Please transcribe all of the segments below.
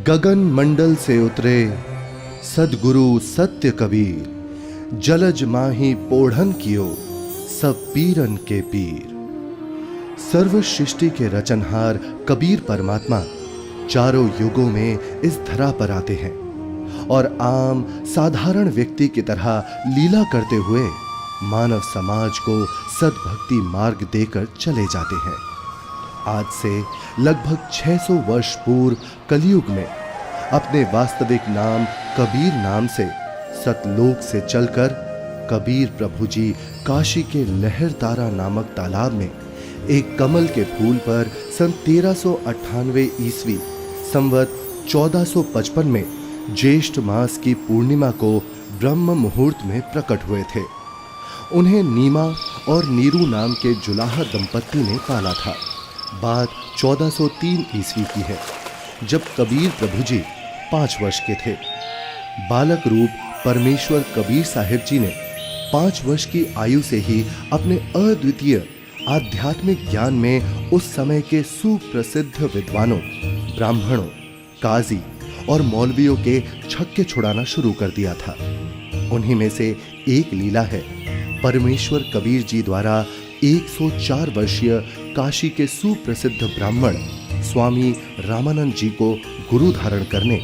गगन मंडल से उतरे सदगुरु सत्य कबीर, जलज माही पोढ़न कियो सब पीरन के पीर। सर्व सृष्टि के रचनहार कबीर परमात्मा चारों युगों में इस धरा पर आते हैं और आम साधारण व्यक्ति की तरह लीला करते हुए मानव समाज को सद्भक्ति मार्ग देकर चले जाते हैं। आज से लगभग 600 वर्ष पूर्व कलयुग में अपने वास्तविक नाम कबीर नाम से सतलोक से चलकर कबीर प्रभु जी काशी के लहरतारा नामक तालाब में एक कमल के फूल पर सन 1398 ईस्वी संवत 1455 में ज्येष्ठ मास की पूर्णिमा को ब्रह्म मुहूर्त में प्रकट हुए थे। उन्हें नीमा और नीरू नाम के जुलाहा दंपत्ति ने पाला था। बात 1403 ईस्वी की है, जब कबीर प्रभु जी 5 वर्ष के थे। बालक रूप परमेश्वर कबीर साहिब जी ने 5 वर्ष की आयु से ही अपने अद्वितीय आध्यात्मिक ज्ञान में उस समय के सुप्रसिद्ध विद्वानों, ब्राह्मणों, काजी और मौलवियों के छक्के छुड़ाना शुरू कर दिया था। उन्हीं में से एक लीला है परमेश्वर कबीर जी द्वारा 104 वर्षीय काशी के सुप्रसिद्ध ब्राह्मण स्वामी रामानंद जी को गुरु धारण करने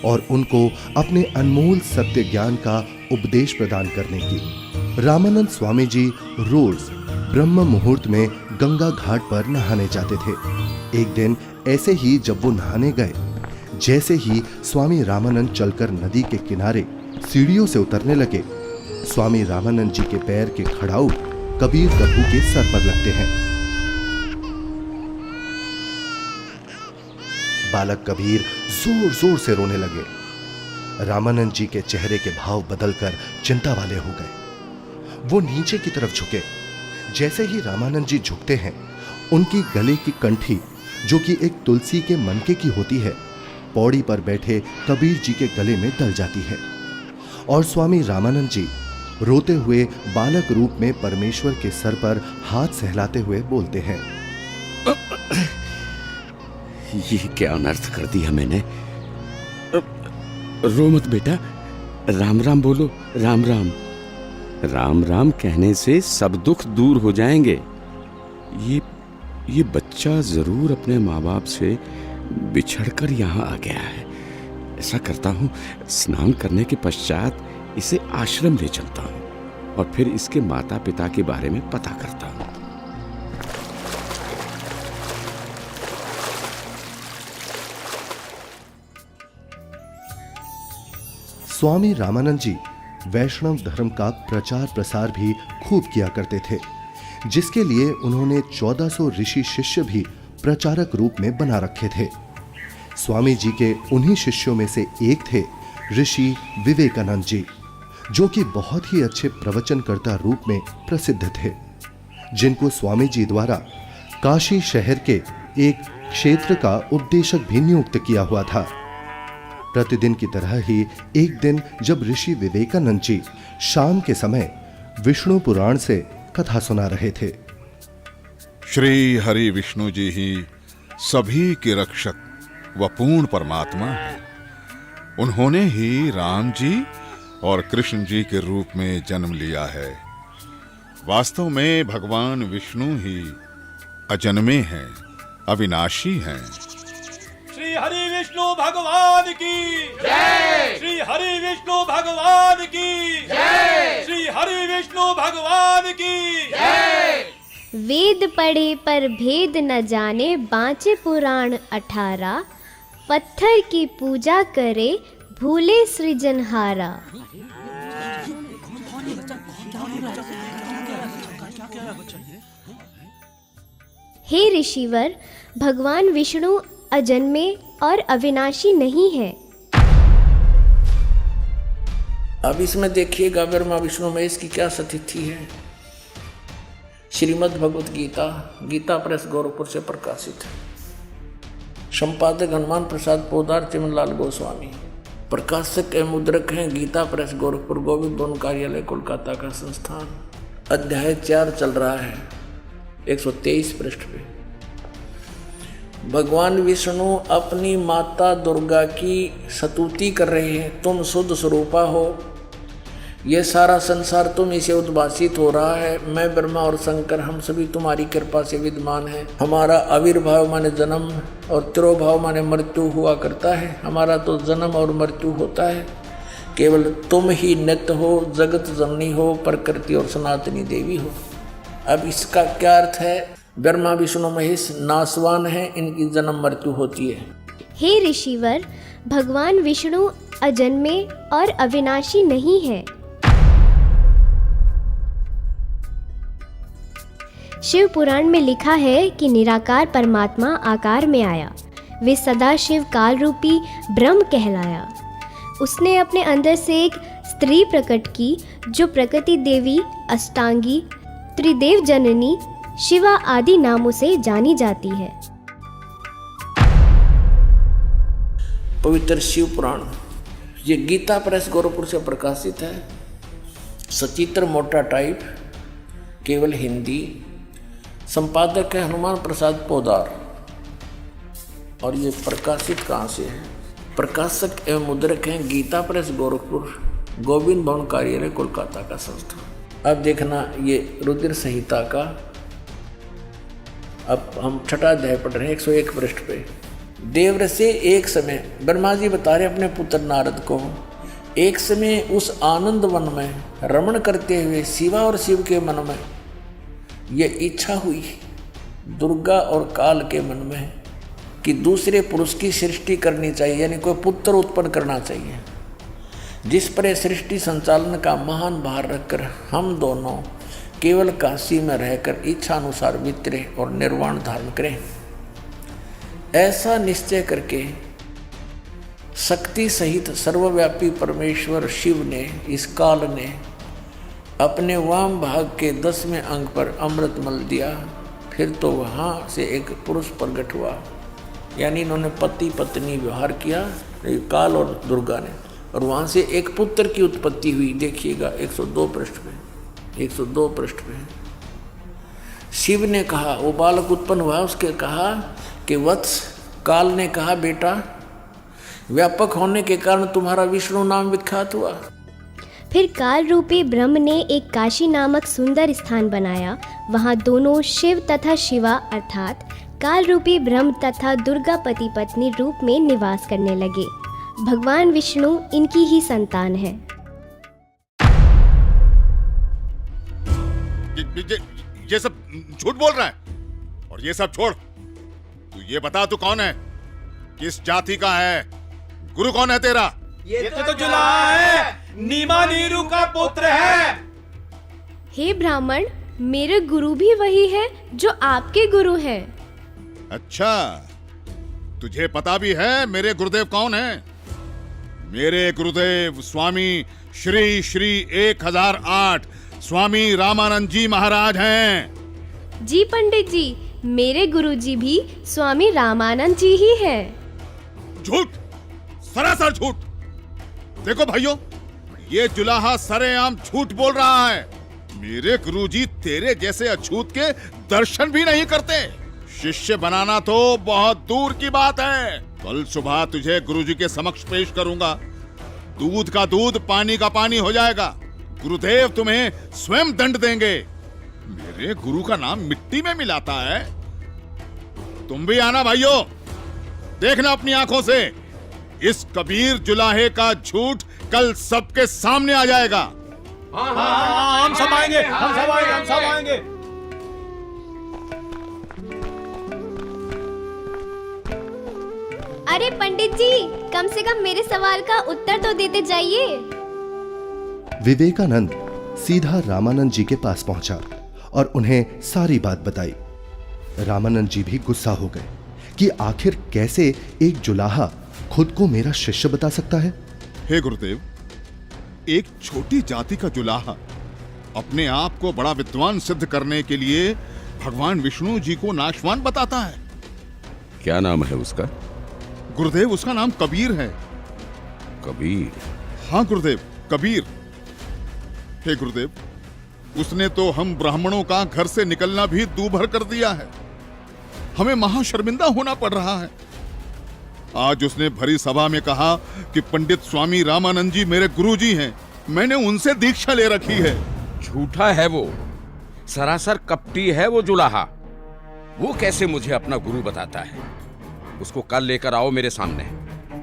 और उनको अपने अनमोल सत्य ज्ञान का उपदेश प्रदान करने की। रामानंद स्वामी जी रोज ब्रह्म मुहूर्त में गंगा घाट पर नहाने जाते थे। एक दिन ऐसे ही जब वो नहाने गए, जैसे ही स्वामी रामानंद चलकर नदी के किनारे सीढ़ियों से उतरने लगे, स्वामी रामानंद जी के पैर के खड़ाऊ कबीर प्रभु के सर पर लगते हैं। बालक कबीर जोर जोर से रोने लगे। रामानंद जी के चेहरे के भाव बदलकर चिंता वाले हो गए। वो नीचे की तरफ झुके। जैसे ही रामानंद जी झुकते हैं, उनकी गले की कंठी, जो कि एक तुलसी के मनके की होती है, पौड़ी पर बैठे कबीर जी के गले में डल जाती है और स्वामी रामानंद जी रोते हुए बालक रूप में परमेश्वर के सर पर हाथ सहलाते हुए बोलते हैं, ये क्या अनर्थ कर दिया मैंने। रो मत बेटा, राम राम बोलो। राम राम। राम राम कहने से सब दुख दूर हो जाएंगे। ये बच्चा जरूर अपने माँ बाप से बिछड़कर यहाँ आ गया है। ऐसा करता हूँ, स्नान करने के पश्चात इसे आश्रम ले चलता हूँ और फिर इसके माता पिता के बारे में पता करता हूँ। स्वामी रामानंद जी वैष्णव धर्म का प्रचार प्रसार भी खूब किया करते थे, जिसके लिए उन्होंने 1400 ऋषि शिष्य भी प्रचारक रूप में बना रखे थे। स्वामी जी के उन्हीं शिष्यों में से एक थे ऋषि विवेकानंद जी, जो कि बहुत ही अच्छे प्रवचनकर्ता रूप में प्रसिद्ध थे, जिनको स्वामी जी द्वारा काशी शहर के एक क्षेत्र का उपदेशक भी नियुक्त किया हुआ था। प्रतिदिन की तरह ही एक दिन जब ऋषि विवेकानंद जी शाम के समय विष्णु पुराण से कथा सुना रहे थे। श्री हरि विष्णु जी ही सभी के रक्षक व पूर्ण परमात्मा है। उन्होंने ही राम जी और कृष्ण जी के रूप में जन्म लिया है। वास्तव में भगवान विष्णु ही अजन्मे हैं, अविनाशी हैं। श्री हरि विष्णु भगवान की जय। श्री हरि विष्णु भगवान की जय। श्री हरि विष्णु भगवान की जय। वेद पढ़े पर भेद न जाने, बाँचे पुराण 18। पत्थर की पूजा करे, भूले सृजनहारा। हे ऋषिवर, भगवान विष्णु अजन्मे और अविनाशी नहीं है। अब इसमें देखिएगा ब्रह्मा विष्णु महेश की क्या स्थिति है। श्रीमद् भगवत गीता, गीता प्रेस गोरखपुर से प्रकाशित है। संपादक हनुमान प्रसाद पोदार, चिमनलाल गोस्वामी। प्रकाशक एवं मुद्रक हैं गीता प्रेस गोरखपुर, गोविंद भवन कार्यालय कोलकाता का संस्थान। अध्याय 4 चल रहा है, 123 पृष्ठ पे। भगवान विष्णु अपनी माता दुर्गा की स्तुति कर रहे हैं, तुम शुद्ध स्वरूपा हो, ये सारा संसार तुम इसे उद्भासित हो रहा है। मैं ब्रह्मा और शंकर हम सभी तुम्हारी कृपा से विद्यमान हैं। हमारा आविर्भाव माने जन्म और तिरोभाव माने मृत्यु हुआ करता है। हमारा तो जन्म और मृत्यु होता है, केवल तुम ही नित्य हो, जगत जननी हो, प्रकृति और सनातनी देवी हो। अब इसका क्या अर्थ है? ब्रह्मा विष्णु महेश नाशवान है, इनकी जन्म मृत्यु होती है। हे ऋषिवर, भगवान विष्णु अजन्मे और अविनाशी नहीं है। शिव पुराण में लिखा है कि निराकार परमात्मा आकार में आया, वे सदा शिव काल रूपी ब्रह्म कहलाया। उसने अपने अंदर से एक स्त्री प्रकट की जो प्रकृति देवी, अष्टांगी, त्रिदेव जननी, शिवा आदि नामों से जानी जाती है। पवित्र शिव पुराण ये गीता प्रेस गोरखपुर से प्रकाशित है। सचित्र मोटा टाइप, केवल हिंदी। संपादक है हनुमान प्रसाद पोदार। और ये प्रकाशित कहाँ से है? प्रकाशक एवं मुद्रक हैं गीता प्रेस गोरखपुर, गोविंद भवन कार्यालय कोलकाता का संस्था। अब देखना ये रुद्र संहिता का, अब हम छठा अध्याय पढ़ रहे हैं 101 पृष्ठ पे। देवर से एक समय ब्रह्मा जी बता रहे अपने पुत्र नारद को, एक समय उस आनंद वन में रमण करते हुए शिवा और शिव के मन में ये इच्छा हुई, दुर्गा और काल के मन में, कि दूसरे पुरुष की सृष्टि करनी चाहिए, यानी कोई पुत्र उत्पन्न करना चाहिए, जिस पर सृष्टि संचालन का महान भार रखकर हम दोनों केवल काशी में रहकर इच्छा अनुसार वितरे और निर्वाण धारण करें। ऐसा निश्चय करके शक्ति सहित सर्वव्यापी परमेश्वर शिव ने, इस काल ने, अपने वाम भाग के 10वें अंग पर अमृत मल दिया। फिर तो वहाँ से एक पुरुष प्रकट हुआ, यानी इन्होंने पति पत्नी व्यवहार किया, काल और दुर्गा ने, और वहाँ से एक पुत्र की उत्पत्ति हुई। देखिएगा 102 पृष्ठ में, 102 पृष्ठ में शिव ने कहा, वो बालक उत्पन्न हुआ, उसके कहा कि वत्स, काल ने कहा बेटा, व्यापक होने के कारण तुम्हारा विष्णु नाम विख्यात हुआ। फिर काल रूपी ब्रह्म ने एक काशी नामक सुंदर स्थान बनाया। वहाँ दोनों शिव तथा शिवा अर्थात काल रूपी ब्रह्म तथा दुर्गा पति पत्नी रूप में निवास करने लगे। भगवान विष्णु इनकी ही संतान है। ये सब झूठ बोल रहा है। और ये सब छोड़, तू ये बता तू कौन है, किस जाति का है, गुरु कौन है तेरा? ये तो जुलाहा है, नीमा नीरू का पुत्र है। हे ब्राह्मण, मेरे गुरु भी वही है जो आपके गुरु हैं। अच्छा, तुझे पता भी है मेरे गुरुदेव कौन है? मेरे गुरुदेव स्वामी श्री श्री 1008 स्वामी रामानंद जी महाराज हैं। जी पंडित जी, मेरे गुरुजी भी स्वामी रामानंद जी ही हैं। झूठ, सरासर झूठ। देखो भाइयों, ये जुलाहा सरेआम झूठ बोल रहा है। मेरे गुरुजी तेरे जैसे अछूत के दर्शन भी नहीं करते। शिष्य बनाना तो बहुत दूर की बात है। कल सुबह तुझे गुरुजी के समक्ष पेश करूंगा। दूध का दूध, पानी का पानी हो जाएगा। गुरुदेव तुम्हें स्वयं दंड देंगे। मेरे गुरु का नाम मिट्टी में मिलाता है। तुम भी आना भाइयों, देखना अपनी आंखों से। इस कबीर जुलाहे का झूठ कल सबके सामने आ जाएगा। हाँ, हम सब आएंगे, हम सब आएंगे, हम सब आएंगे। अरे पंडित जी, कम से कम मेरे सवाल का उत्तर तो देते जाइए। विवेकानंद सीधा रामानंद जी के पास पहुंचा और उन्हें सारी बात बताई। रामानंद जी भी गुस्सा हो गए कि आखिर कैसे एक जुलाहा खुद को मेरा शिष्य बता सकता है। हे गुरुदेव, एक छोटी जाति का जुलाहा अपने आप को बड़ा विद्वान सिद्ध करने के लिए भगवान विष्णु जी को नाशवान बताता है। क्या नाम है उसका? गुरुदेव, उसका नाम कबीर है। कबीर? हाँ गुरुदेव, कबीर। हे गुरुदेव, उसने तो हम ब्राह्मणों का घर से निकलना भी दूभर कर दिया है। हमें महाशर्मिंदा होना पड़ रहा है। आज उसने भरी सभा में कहा कि पंडित स्वामी रामानंद जी मेरे गुरुजी हैं, मैंने उनसे दीक्षा ले रखी है। झूठा है वो, सरासर कपटी है वो जुलाहा। वो कैसे मुझे अपना गुरु बताता है? उसको कल लेकर आओ मेरे सामने,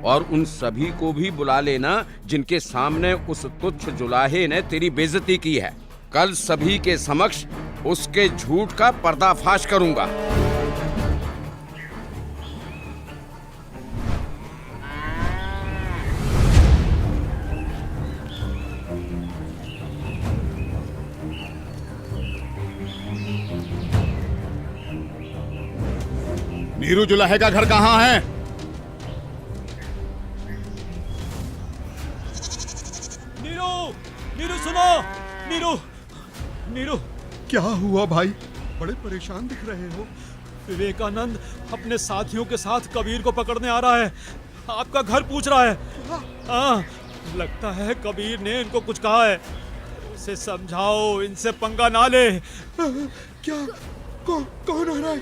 और उन सभी को भी बुला लेना जिनके सामने उस तुच्छ जुलाहे ने तेरी बेइज्जती की है। कल सभी के समक्ष उसके झूठ का पर्दाफाश करूंगा। नीरू जुलाहे का घर कहाँ है? नीरू, नीरू सुनो, नीरू, नीरू। क्या हुआ भाई? बड़े परेशान दिख रहे हो। विवेकानंद अपने साथियों के साथ कबीर को पकड़ने आ रहा है। आपका घर पूछ रहा है। हाँ, लगता है कबीर ने इनको कुछ कहा है। उसे समझाओ, इनसे पंगा ना ले। क्या? कौन आ रहा है?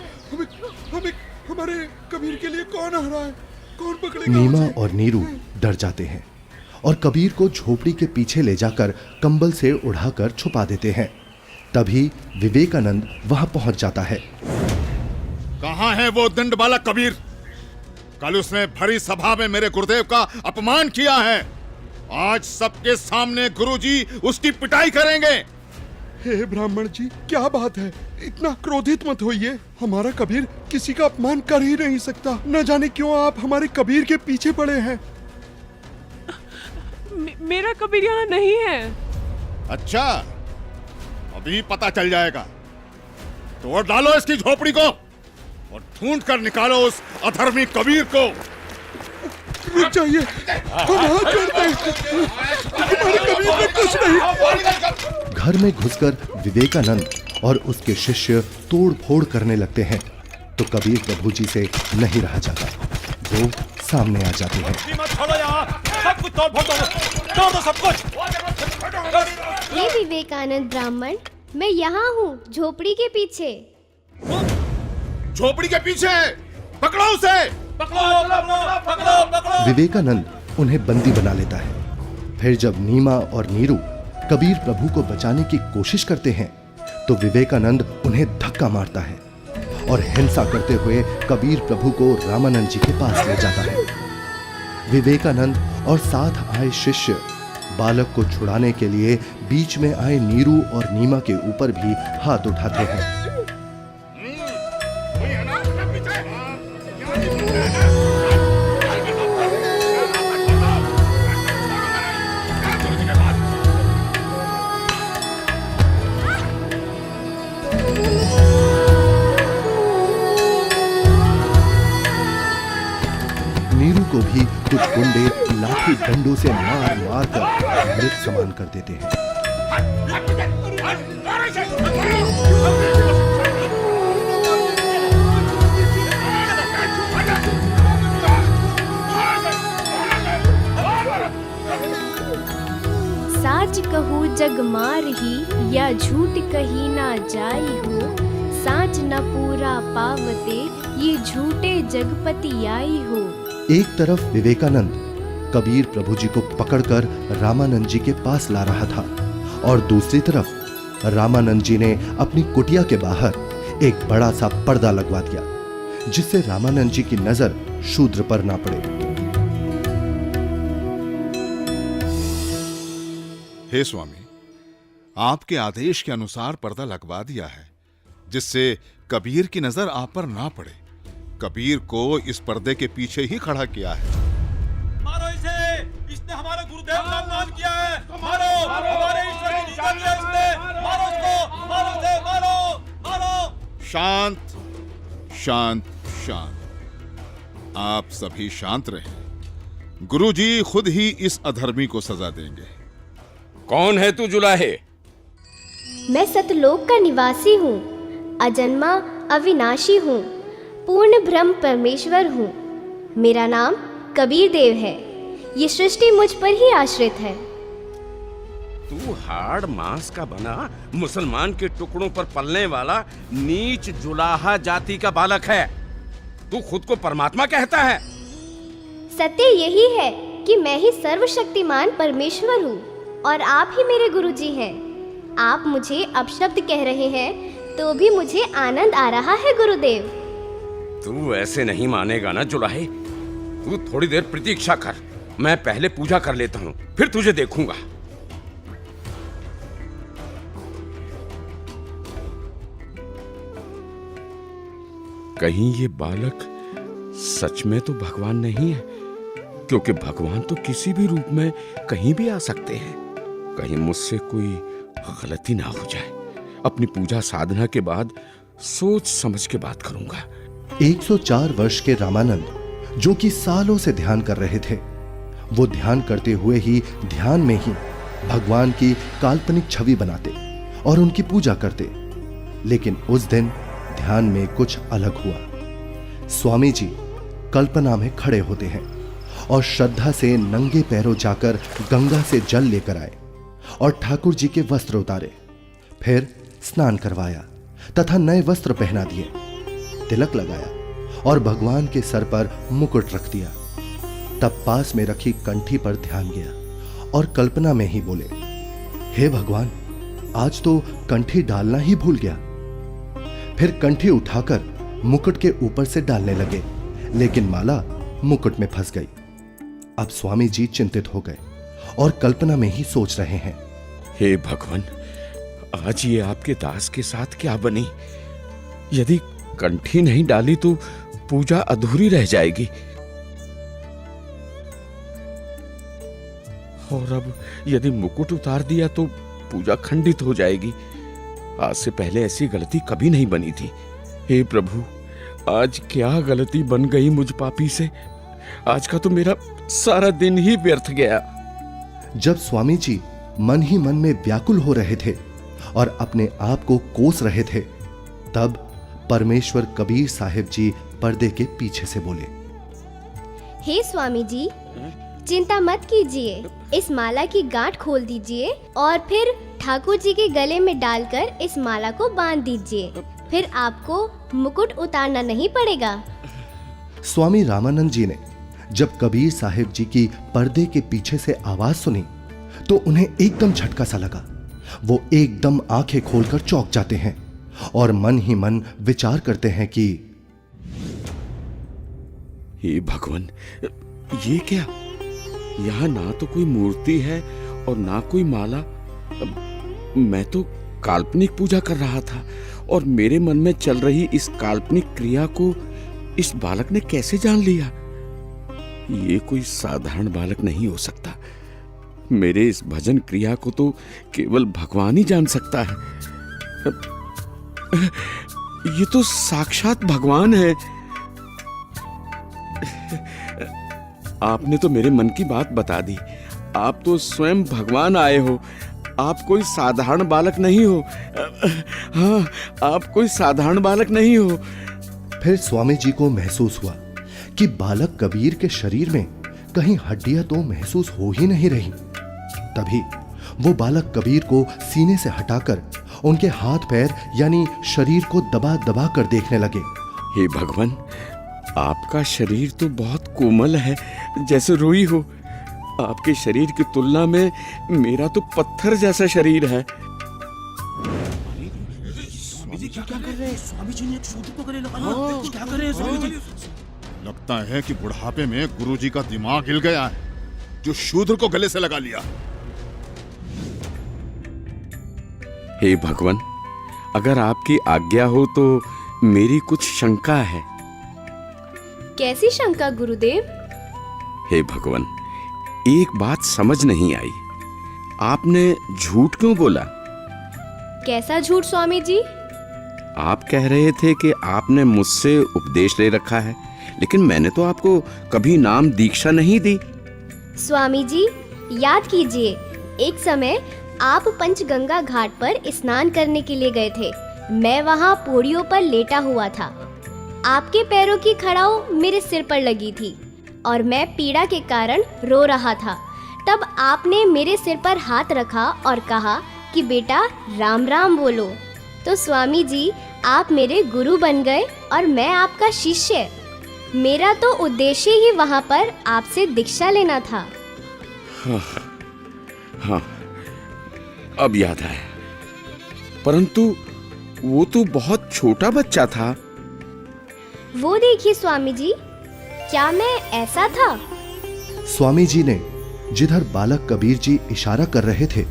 हमें हमारे कबीर के लिए कौन आ रहा है? कौन पकड़ेगा? नीमा और नीरू डर जाते हैं और कबीर को झोपड़ी के पीछे ले जाकर कंबल से उड़ाकर छुपा देते हैं। तभी विवेकानंद वहां पहुंच जाता है। कहाँ है वो दंड वाला कबीर? कल उसने भरी सभा में मेरे गुरुदेव का अपमान किया है। आज सबके सामने गुरुजी उसकी पिटाई करेंगे। हे ब्राह्मण जी, क्या बात है? इतना क्रोधित मत होइए। हमारा कबीर किसी का अपमान कर ही नहीं सकता। न जाने क्यों आप हमारे कबीर के पीछे पड़े हैं। मेरा कबीर यहाँ नहीं है। अच्छा, अभी पता चल जाएगा। तोड़ डालो इसकी झोपड़ी को और ढूंढ कर निकालो उस अधर्मी कबीर को। रुक जाइए, हम हाथ जोड़ते हैं। हमारे कबीर ने कुछ नहीं। घर में घुसकर विवेकानंद और उसके शिष्य तोड़ फोड़ करने लगते हैं तो कबीर प्रभु जी से नहीं रहा जाता। वो सामने आ जाते हैं। मत छोड़ो यहाँ, सब कुछ तोड़ फोड़ दो, सब कुछ। ये विवेकानंद ब्राह्मण, मैं यहाँ हूँ झोपड़ी के पीछे। झोपड़ी के पीछे पकड़ो उसे। पकड़ो। विवेकानंद उन्हें बंदी बना लेता है। फिर जब नीमा और नीरू कबीर प्रभु को बचाने की कोशिश करते हैं तो विवेकानंद उन्हें धक्का मारता है और हिंसा करते हुए कबीर प्रभु को रामानंद जी के पास ले जाता है। विवेकानंद और साथ आए शिष्य बालक को छुड़ाने के लिए बीच में आए नीरू और नीमा के ऊपर भी हाथ उठाते हैं। नीरू को भी कुछ गुंडे लाठी डंडों से मार मार कर मृत समान कर देते हैं। साच कहू जग मार ही, या झूठ कही ना जाई हो। साच न पूरा पावते, ये झूठे जगपति आई हो। एक तरफ विवेकानंद कबीर प्रभु जी को पकड़कर रामानंद जी के पास ला रहा था और दूसरी तरफ रामानंद जी ने अपनी कुटिया के बाहर एक बड़ा सा पर्दा लगवा दिया जिससे रामानंद जी की नजर शूद्र पर ना पड़े। हे स्वामी, आपके आदेश के अनुसार पर्दा लगवा दिया है जिससे कबीर की नजर आप पर ना पड़े। कबीर को इस पर्दे के पीछे ही खड़ा किया है। मारो इसे, इसने हमारे गुरुदेव का अपमान किया है। मारो, हमारे ईश्वर की निंदा की है इसने। मारो इसको, मारो इसे, मारो। शांत शांत शांत। आप सभी शांत रहें। गुरुजी खुद ही इस अधर्मी को सजा देंगे। कौन है तू जुलाहे? मैं सतलोक का निवासी हूँ, अजन्मा अविनाशी हूँ, पूर्ण ब्रह्म परमेश्वर हूँ। मेरा नाम कबीर देव है। ये सृष्टि मुझ पर ही आश्रित है। तू हाड़ मांस का बना मुसलमान के टुकड़ों पर पलने वाला नीच जुलाहा जाति का बालक है। तू खुद को परमात्मा कहता है। सत्य यही है कि मैं ही सर्वशक्तिमान परमेश्वर हूँ और आप ही मेरे गुरुजी हैं। आप मुझे अपशब्द कह रहे हैं तो भी मुझे आनंद आ रहा है गुरुदेव। तू ऐसे नहीं मानेगा ना जुलाहे। तू थोड़ी देर प्रतीक्षा कर, मैं पहले पूजा कर लेता हूँ, फिर तुझे देखूंगा। कहीं ये बालक सच में तो भगवान नहीं है, क्योंकि भगवान तो किसी भी रूप में कहीं भी आ सकते हैं। कहीं मुझसे कोई गलती ना हो जाए। अपनी पूजा साधना के बाद सोच समझ के बात करूंगा। 104 वर्ष के रामानंद, जो कि सालों से ध्यान कर रहे थे, वो ध्यान करते हुए ही ध्यान में ही भगवान की काल्पनिक छवि बनाते और उनकी पूजा करते। लेकिन उस दिन ध्यान में कुछ अलग हुआ। स्वामी जी कल्पना में खड़े होते हैं और श्रद्धा से नंगे पैरों जाकर गंगा से जल लेकर आए और ठाकुर जी के वस्त्र उतारे, फिर स्नान करवाया तथा नए वस्त्र पहना दिए, तिलक लगाया और भगवान के सर पर मुकुट रख दिया। तब पास में रखी कंठी पर ध्यान गया और कल्पना में ही बोले, हे भगवान, आज तो कंठी डालना ही भूल गया। फिर कंठी उठाकर मुकुट के ऊपर से डालने लगे, लेकिन माला मुकुट में फंस गई। अब स्वामी जी चिंतित हो गए और कल्पना में ही सोच रहे हैं, हे भगवान, आज ये आपके दास के साथ क्या बनी? यदि कंठी नहीं डाली तो पूजा अधूरी रह जाएगी, और अब यदि मुकुट उतार दिया तो पूजा खंडित हो जाएगी। आज से पहले ऐसी गलती कभी नहीं बनी थी। हे प्रभु, आज क्या गलती बन गई मुझ पापी से? आज का तो मेरा सारा दिन ही व्यर्थ गया। जब स्वामी जी मन ही मन में व्याकुल हो रहे थे और अपने आप को कोस रहे थे, तब परमेश्वर कबीर साहिब जी पर्दे के पीछे से बोले, हे स्वामी जी, चिंता मत कीजिए, इस माला की गांठ खोल दीजिए और फिर ठाकुर जी के गले में डालकर इस माला को बांध दीजिए, फिर आपको मुकुट उतारना नहीं पड़ेगा। स्वामी रामानंद जी ने जब कबीर साहिब जी की पर्दे के पीछे से आवाज सुनी तो उन्हें एकदम झटका सा लगा। वो एकदम आंखें खोलकर चौंक जाते हैं और मन ही मन विचार करते हैं कि हे भगवान, ये क्या? यहाँ ना तो कोई मूर्ति है और ना कोई माला। मैं तो काल्पनिक पूजा कर रहा था और मेरे मन में चल रही इस काल्पनिक क्रिया को इस बालक ने कैसे जान लिया? ये कोई साधारण बालक नहीं हो सकता। मेरे इस भजन क्रिया को तो केवल भगवान ही जान सकता है। ये तो साक्षात भगवान है। आपने तो मेरे मन की बात बता दी। आप तो स्वयं भगवान आए हो। आप कोई साधारण बालक नहीं हो। हाँ, आप कोई साधारण बालक नहीं हो। फिर स्वामी जी को महसूस हुआ कि बालक कबीर के शरीर में कहीं हड्डियां तो महसूस हो ही नहीं रही। तभी वो बालक कबीर को सीने से हटाकर उनके हाथ पैर यानी शरीर को दबा दबा कर देखने लगे। हे भगवान, आपका शरीर तो बहुत कोमल है, जैसे रुई हो। आपके शरीर की तुलना में मेरा तो पत्थर जैसा शरीर है। लगता है कि बुढ़ापे में गुरुजी का दिमाग हिल गया है, जो शूद्र को गले से लगा लिया। हे भगवान, अगर आपकी आज्ञा हो तो मेरी कुछ शंका है। कैसी शंका गुरुदेव? हे भगवान, एक बात समझ नहीं आई। आपने झूठ क्यों बोला? कैसा झूठ स्वामी जी? आप कह रहे थे कि आपने मुझसे उपदेश ले रखा है, लेकिन मैंने तो आपको कभी नाम दीक्षा नहीं दी। स्वामी जी, याद कीजिए, एक समय आप पंचगंगा घाट पर स्नान करने के लिए गए थे। मैं वहाँ पौड़ियों पर लेटा हुआ था। आपके पैरों की खड़ाऊ मेरे सिर पर लगी थी और मैं पीड़ा के कारण रो रहा था। तब आपने मेरे सिर पर हाथ रखा और कहा कि बेटा राम राम बोलो। तो स्वामी जी, आप मेरे गुरु बन गए और मैं आपका शिष्य। मेरा तो उद्देश्य ही वहां पर आपसे दीक्षा लेना था। हाँ, अब याद आया। परंतु वो तो बहुत छोटा बच्चा था। वो देखिए स्वामी जी, क्या मैं ऐसा था? स्वामी जी ने जिधर बालक कबीर जी इशारा कर रहे थे,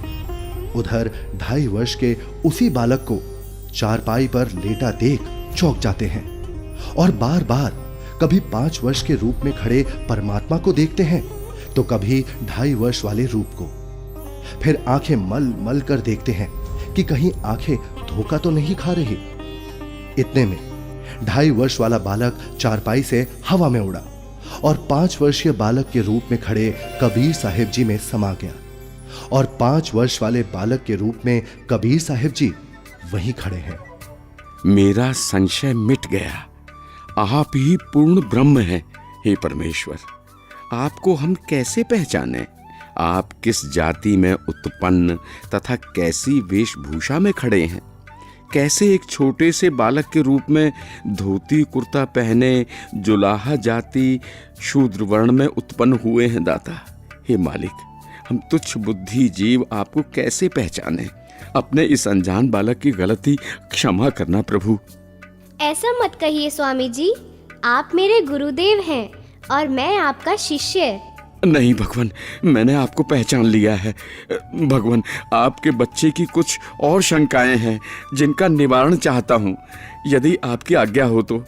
उधर 2.5 वर्ष के उसी बालक को चारपाई पर लेटा देख चौंक जाते हैं और बार बार कभी 5 वर्ष के रूप में खड़े परमात्मा को देखते हैं तो कभी 2.5 वर्ष वाले रूप को। फिर आंखें मल मल कर देखते हैं कि कहीं आंखें धोखा तो नहीं खा रही। इतने में 2.5 वर्ष वाला बालक चारपाई से हवा में उड़ा और 5 वर्षीय बालक के रूप में खड़े कबीर साहिब जी में समा गया और 5 वर्ष वाले बालक के रूप में कबीर साहिब जी वहीं खड़े हैं। मेरा संशय मिट गया। आप ही पूर्ण ब्रह्म हैं, हे परमेश्वर। आपको हम कैसे पहचानें? आप किस जाति में उत्पन्न तथा कैसी वेशभूषा में खड़े हैं? कैसे एक छोटे से बालक के रूप में धोती कुर्ता पहने जुलाहा जाति शूद्र वर्ण में उत्पन्न हुए हैं दाता? हे मालिक, हम तुच्छ बुद्धि जीव आपको कैसे पहचाने? अपने इस अनजान बालक की गलती क्षमा करना प्रभु। ऐसा मत कहिए स्वामी जी, आप मेरे गुरुदेव हैं और मैं आपका शिष्य। नहीं भगवान, मैंने आपको पहचान लिया है। भगवान, आपके बच्चे की कुछ और शंकाएं हैं जिनका निवारण चाहता हूँ, यदि आपकी आज्ञा हो तो।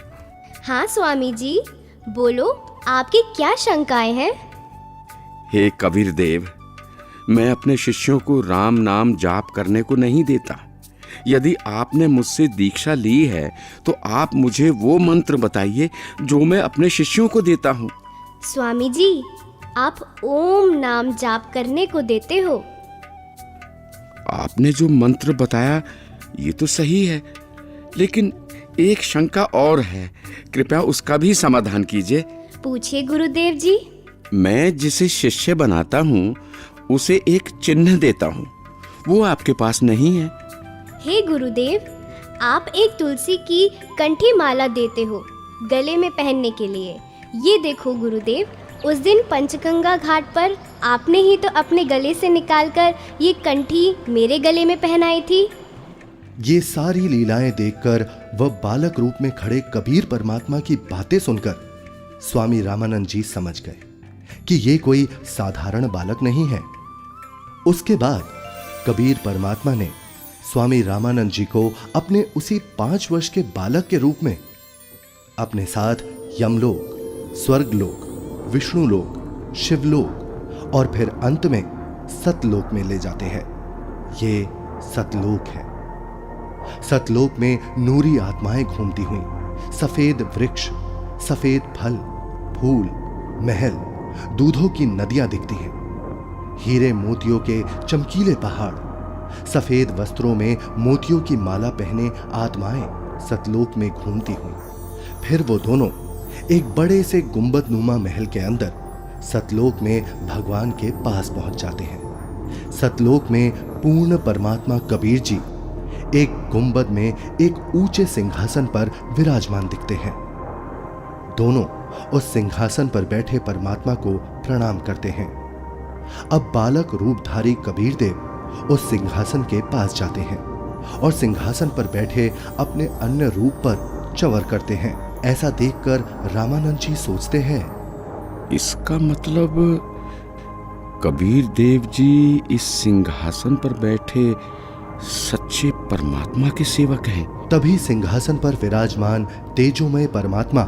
हाँ स्वामी जी, बोलो, आपकी क्या शंकाएं हैं? हे कबीर देव, मैं अपने शिष्यों को राम नाम जाप करने को नहीं देता। यदि आपने मुझसे दीक्षा ली है तो आप मुझे वो मंत्र बताइए जो मैं अपने शिष्यों को देता हूँ। स्वामी जी, आप ओम नाम जाप करने को देते हो। आपने जो मंत्र बताया ये तो सही है, लेकिन एक शंका और है, कृपया उसका भी समाधान कीजिए। पूछिए गुरुदेव जी। मैं जिसे शिष्य बनाता हूँ उसे एक चिन्ह देता हूँ, वो आपके पास नहीं है। हे गुरुदेव, आप एक तुलसी की कंठी माला देते हो गले में पहनने के लिए। ये देखो गुरुदेव, उस दिन पंचगंगा घाट पर आपने ही तो अपने गले से निकालकर ये कंठी मेरे गले में पहनाई थी। ये सारी लीलाएं देखकर वह बालक रूप में खड़े कबीर परमात्मा की बातें सुनकर स्वामी रामानंद जी समझ गए कि ये कोई साधारण बालक नहीं है। उसके बाद कबीर परमात्मा ने स्वामी रामानंद जी को अपने उसी 5 वर्ष के बालक के रूप में अपने साथ यमलोक, स्वर्गलोक, विष्णुलोक, शिवलोक और फिर अंत में सतलोक में ले जाते हैं। ये सतलोक है। सतलोक में नूरी आत्माएं घूमती हुई, सफेद वृक्ष, सफेद फल, फूल, महल, दूधों की नदियां दिखती हैं, हीरे मोतियों के चमकीले पहाड़, सफेद वस्त्रों में मोतियों की माला पहने आत्माएं सतलोक में घूमती हुई। फिर वो दोनों एक बड़े से गुंबदनुमा महल के अंदर सतलोक में भगवान के पास पहुंच जाते हैं। सतलोक में पूर्ण परमात्मा कबीर जी एक गुंबद में एक ऊंचे सिंहासन पर विराजमान दिखते हैं। दोनों उस सिंहासन पर बैठे परमात्मा को प्रणाम करते हैं। अब बालक रूपधारी कबीर देव उस सिंहासन के पास जाते हैं और सिंहासन पर बैठे अपने अन्य रूप पर चवर करते हैं। ऐसा देखकर रामानंद जी सोचते हैं, इसका मतलब कबीर देव जी इस सिंहासन पर बैठे सच्चे परमात्मा के सेवक हैं। तभी सिंहासन पर विराजमान तेजोमय परमात्मा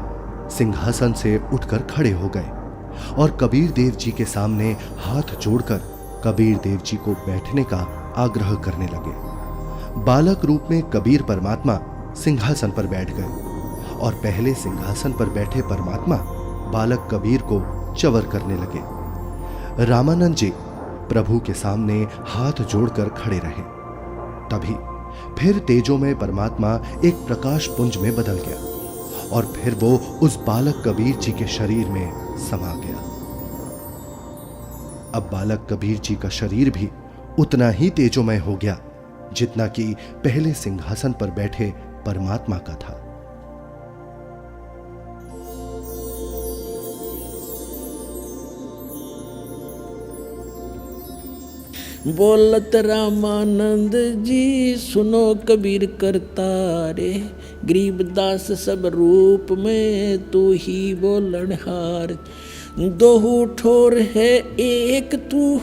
सिंहासन से उठकर खड़े हो गए और कबीर देव जी के सामने हाथ जोड़कर कबीर देव जी को बैठने का आग्रह करने लगे। बालक रूप में कबीर परमात्मा सिंहासन पर बैठ गए और पहले सिंहासन पर बैठे परमात्मा बालक कबीर को चवर करने लगे। रामानंद जी प्रभु के सामने हाथ जोड़कर खड़े रहे। तभी फिर तेजोमय परमात्मा एक प्रकाश पुंज में बदल गया और फिर वो उस बालक कबीर जी के शरीर में समा गया। अब बालक कबीर जी का शरीर भी उतना ही तेजोमय हो गया जितना कि पहले सिंहासन पर बैठे परमात्मा का था। बोलत रामानंद जी सुनो कबीर करतारे, गरीबदास सब रूप में तू ही बोलनहार। दोहू ठोर है एक तू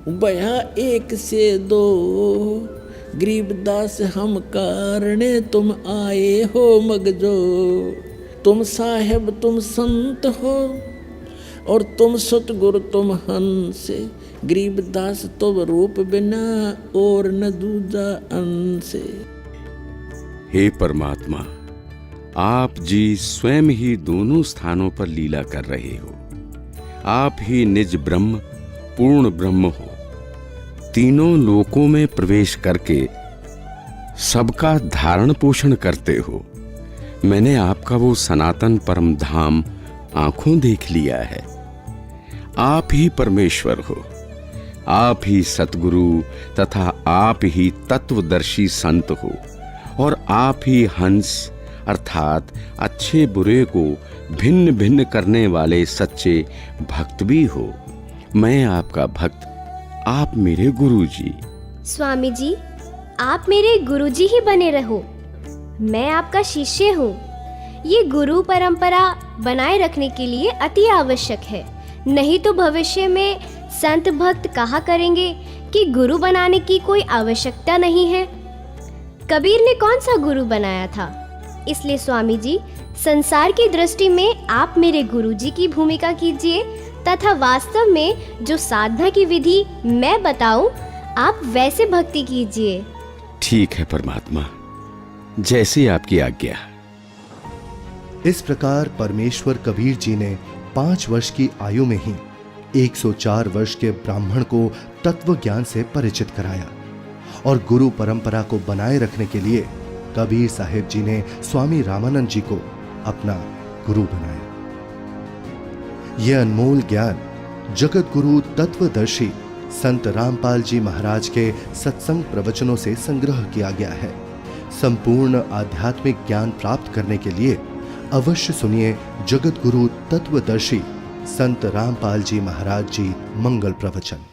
बया एक से दो, गरीबदास हम कारणे तुम आए हो मगजो। तुम साहेब तुम संत हो और तुम सतगुरु तुम हंस, गरीबदास तुम रूप बिना और न दूजा अंश। हे परमात्मा, आप जी स्वयं ही दोनों स्थानों पर लीला कर रहे हो। आप ही निज ब्रह्म पूर्ण ब्रह्म हो। तीनों लोकों में प्रवेश करके सबका धारण पोषण करते हो। मैंने आपका वो सनातन परम धाम आंखों देख लिया है। आप ही परमेश्वर हो, आप ही सतगुरु तथा आप ही तत्वदर्शी संत हो, और आप ही हंस अर्थात अच्छे बुरे को भिन्न भिन्न करने वाले सच्चे भक्त भी हो। मैं आपका भक्त, आप मेरे गुरुजी। स्वामी जी, आप मेरे गुरुजी ही बने रहो। मैं आपका शिष्य हूँ। ये गुरु परंपरा बनाए रखने के लिए अति आवश्यक है, नहीं तो भविष्य में संत भक्त कहा करेंगे कि गुरु बनाने की कोई आवश्यकता नहीं है। कबीर ने कौन सा गुरु बनाया था? इसलिए स्वामी जी, संसार की दृष्टि में आप मेरे गुरुजी की भूमिका कीजिए, तथा वास्तव में जो साधना की विधि मैं बताऊं, आप वैसे भक्ति कीजिए। ठीक है परमात्मा, जैसी आपकी आज्ञा। इस प्रकार परमेश्वर कबीर जी ने 5 वर्ष की आयु में ही 104 वर्ष के ब्राह्मण को तत्व ज्ञान से परिचित कराया, और गुरु परंपरा को बनाए रखने के लिए कबीर साहेब जी ने स्वामी रामानंद जी को अपना गुरु बनाया। यह अनमोल ज्ञान जगत गुरु तत्वदर्शी संत रामपाल जी महाराज के सत्संग प्रवचनों से संग्रह किया गया है। संपूर्ण आध्यात्मिक ज्ञान प्राप्त करने के लिए अवश्य सुनिए जगत गुरु तत्वदर्शी संत रामपाल जी महाराज जी मंगल प्रवचन।